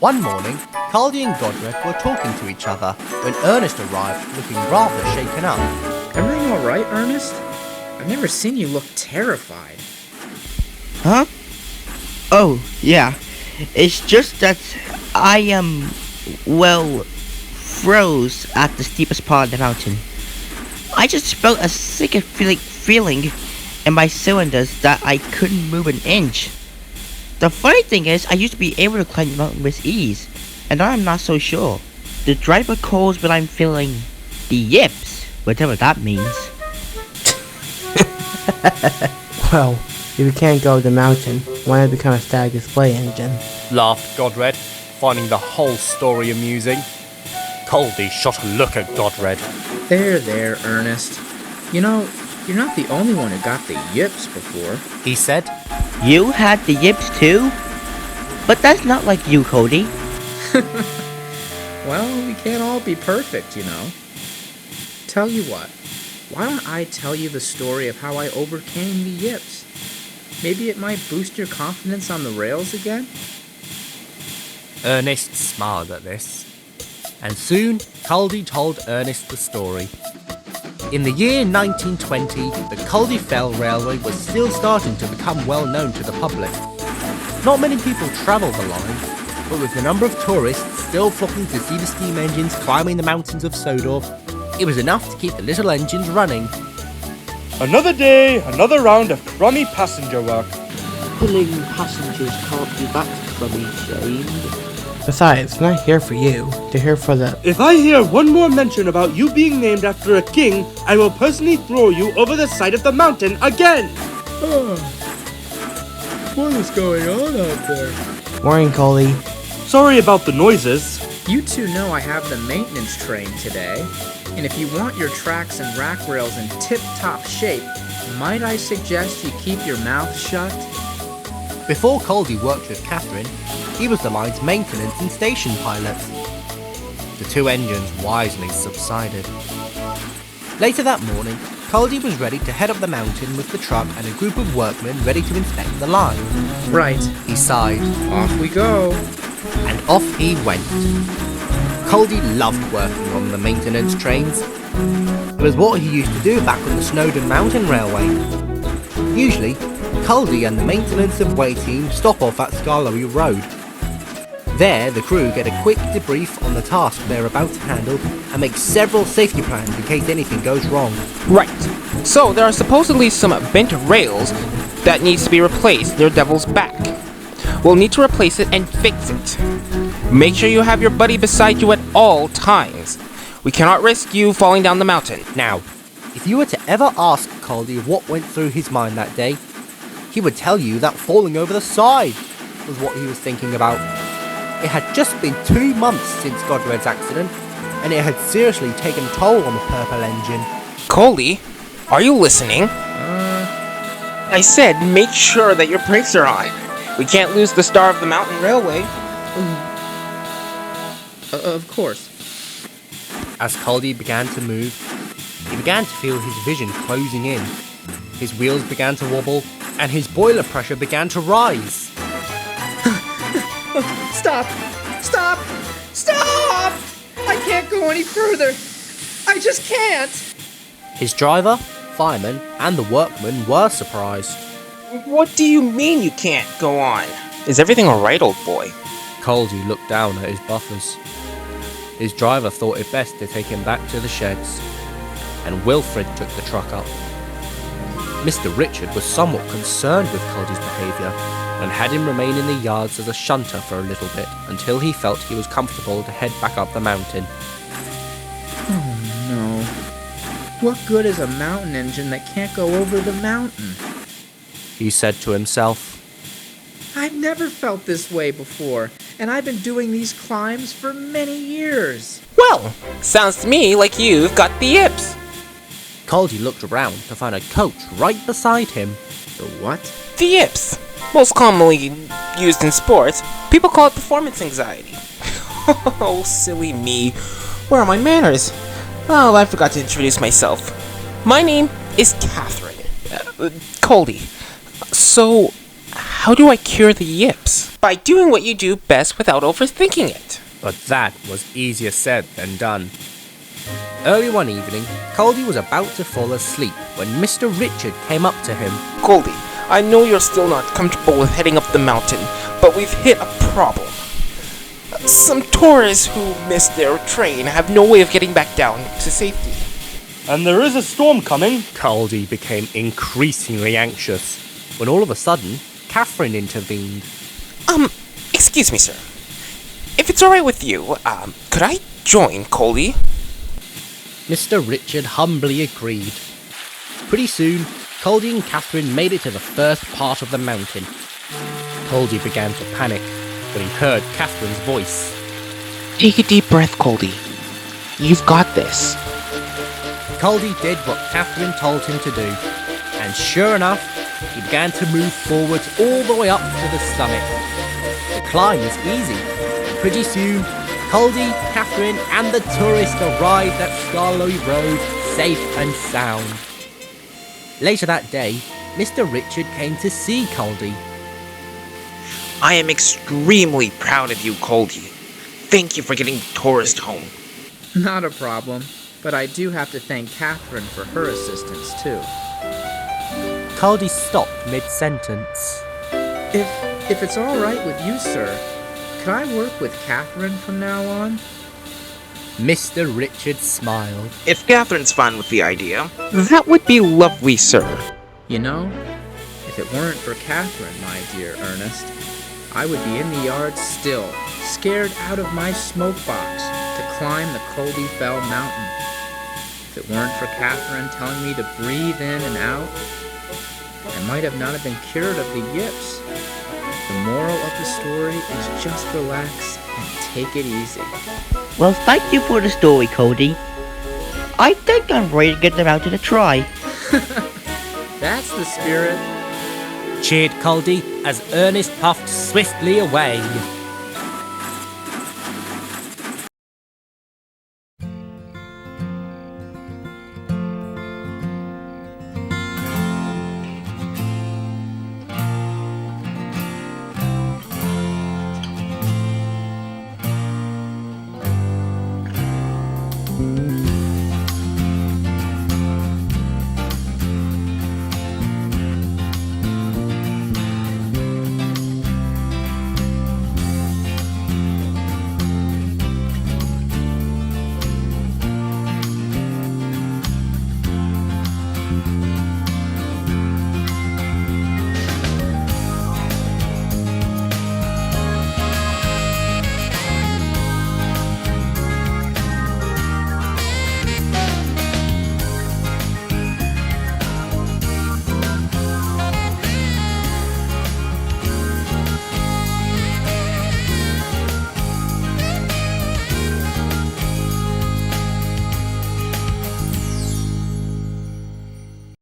One morning, Culdee and Godred were talking to each other when Ernest arrived looking rather shaken up. Everything alright, Ernest? I've never seen you look terrified. Huh? Oh, yeah. It's just that I, froze at the steepest part of the mountain. I just felt a sick feeling in my cylinders that I couldn't move an inch. The funny thing is, I used to be able to climb the mountain with ease, and now I'm not so sure. The driver calls when I'm feeling the yips, whatever that means. Well, if you can't go to the mountain, why not become a static display engine? Laughed Godred, finding the whole story amusing. Culdee shot a look at Godred. There, Ernest. You know, you're not the only one who got the yips before. He said. You had the yips too? But that's not like you, Culdee. Well, we can't all be perfect, you know. Tell you what, why don't I tell you the story of how I overcame the yips? Maybe it might boost your confidence on the rails again? Ernest smiled at this, and soon Culdee told Ernest the story. In the year 1920, the Culdee Fell Railway was still starting to become well known to the public. Not many people travelled the line, but with the number of tourists still flocking to see the steam engines climbing the mountains of Sodor, it was enough to keep the little engines running. Another day, another round of crummy passenger work. Pulling passengers can't be that crummy, Jane. Besides, we're not here for you. They're here for the... If I hear one more mention about you being named after a king, I will personally throw you over the side of the mountain again! What is going on out there? Morning, Culdee. Sorry about the noises. You two know I have the maintenance train today, and if you want your tracks and rack rails in tip-top shape, might I suggest you keep your mouth shut? Before Culdee worked with Catherine, he was the line's maintenance and station pilot. The two engines wisely subsided. Later that morning, Culdee was ready to head up the mountain with the truck and a group of workmen ready to inspect the line. Right. He sighed. Off we go. And off he went. Culdee loved working on the maintenance trains. It was what he used to do back on the Snowdon Mountain Railway. Usually, Culdee and the maintenance and way team stop off at Scarlowy Road. There, the crew get a quick debrief on the task they're about to handle and make several safety plans in case anything goes wrong. Right. So there are supposedly some bent rails that needs to be replaced near Devil's Back. We'll need to replace it and fix it. Make sure you have your buddy beside you at all times. We cannot risk you falling down the mountain. Now, if you were to ever ask Culdee what went through his mind that day, he would tell you that falling over the side was what he was thinking about. It had just been 2 months since Godred's accident, and it had seriously taken a toll on the purple engine. Culdee, are you listening? I said make sure that your brakes are on. We can't lose the star of the mountain railway. Of course. As Culdee began to move, he began to feel his vision closing in. His wheels began to wobble, and his boiler pressure began to rise. Stop! Stop! Stop! I can't go any further. I just can't. His driver, fireman, and the workmen were surprised. What do you mean you can't go on? Is everything alright, old boy? Culdee looked down at his buffers. His driver thought it best to take him back to the sheds, and Wilfred took the truck up. Mr. Richard was somewhat concerned with Culdee's behaviour, and had him remain in the yards as a shunter for a little bit until he felt he was comfortable to head back up the mountain. Oh no. What good is a mountain engine that can't go over the mountain? He said to himself. I've never felt this way before, and I've been doing these climbs for many years. Well, sounds to me like you've got the yips. Culdee looked around to find a coach right beside him. The what? The yips. Most commonly used in sports, people call it performance anxiety. Oh, silly me. Where are my manners? Oh, I forgot to introduce myself. My name is Catherine. Culdee. So, how do I cure the yips? By doing what you do best without overthinking it. But that was easier said than done. Early one evening, Culdee was about to fall asleep when Mr. Richard came up to him. Culdee, I know you're still not comfortable with heading up the mountain, but we've hit a problem. Some tourists who missed their train have no way of getting back down to safety. And there is a storm coming. Culdee became increasingly anxious when all of a sudden, Catherine intervened. Excuse me, sir. If it's alright with you, could I join Culdee? Mr. Richard humbly agreed. Pretty soon, Culdee and Catherine made it to the first part of the mountain. Culdee began to panic when he heard Catherine's voice. Take a deep breath, Culdee. You've got this. Culdee did what Catherine told him to do, and sure enough, he began to move forwards all the way up to the summit. The climb was easy, and pretty soon, Culdee, Catherine, and the tourists arrived at Scarlow Road safe and sound. Later that day, Mr. Richard came to see Culdee. I am extremely proud of you, Culdee. Thank you for getting the tourist home. Not a problem, but I do have to thank Catherine for her assistance, too. Culdee stopped mid-sentence. If it's all right with you, sir, could I work with Catherine from now on? Mr. Richard smiled. If Catherine's fine with the idea. That would be lovely, sir. You know, if it weren't for Catherine, my dear Ernest, I would be in the yard still, scared out of my smoke box to climb the Culdee Fell Mountain. If it weren't for Catherine telling me to breathe in and out, I might have not been cured of the yips. The moral of the story is just relax and take it easy. Well, thank you for the story, Culdee. I think I'm ready to get the mountain a try. That's the spirit. Cheered Culdee as Ernest puffed swiftly away.